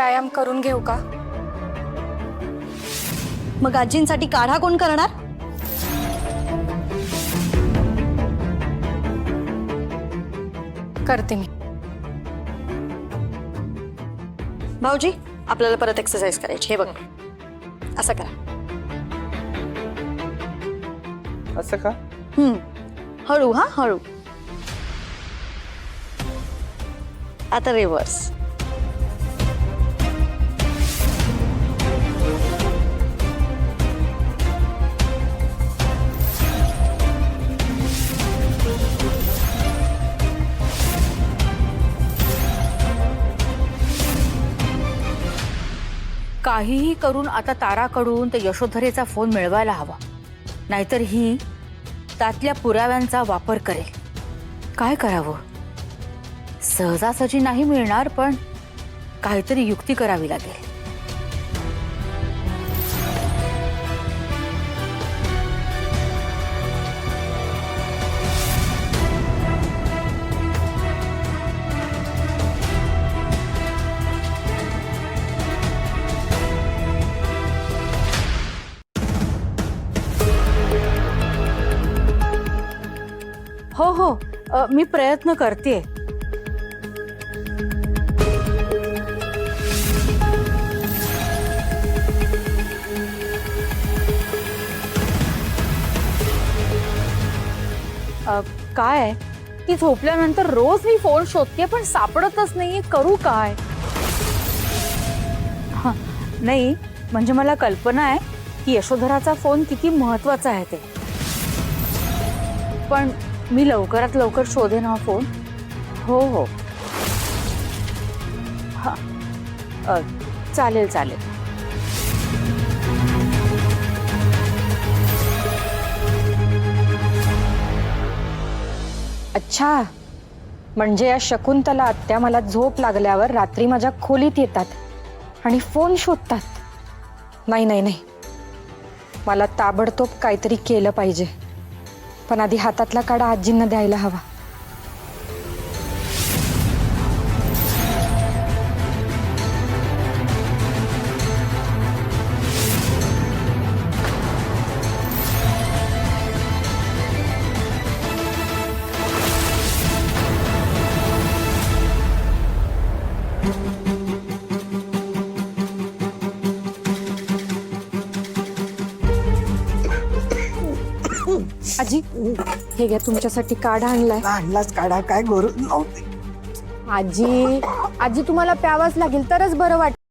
व्यायाम करून घेऊ का? मग आजींसाठी काढा कोण करणार? करते मी. भाऊजी आपल्याला परत एक्सरसाइज करायची. हे बघा असं करा. असं का? हळू हा हळू. आता रिव्हर्स. काहीही करून आता ताराकडून ते यशोधरेचा फोन मिळवायला हवा, नाहीतर ही त्यातल्या पुराव्यांचा वापर करेल. काय करावं? सहजासहजी नाही मिळणार, पण काहीतरी युक्ती करावी लागेल. हो हो, मी प्रयत्न करते. काय ती झोपल्यानंतर रोज मी फोन शोधते, पण सापडतच नाहीये. करू काय? नाही म्हणजे मला कल्पना आहे की यशोधराचा फोन किती महत्वाचा आहे ते, पण मी लवकरात लवकर शोधेन हा फोन. हो हो, हा चालेल चालेल. अच्छा, म्हणजे या शकुंतला आत्या मला झोप लागल्यावर रात्री माझ्या खोलीत येतात आणि फोन शोधतात. नाही नाही नाही, मला ताबडतोब काहीतरी केलं पाहिजे, पण आधी हातातला काढा आजींना द्यायला हवा. आजी, हे घ्या तुमच्यासाठी काढा आणलाय. आणलाच काढा, काय गरज नव्हती. आजी आजी तुम्हाला प्यावाच लागेल तरच बरं वाटेल.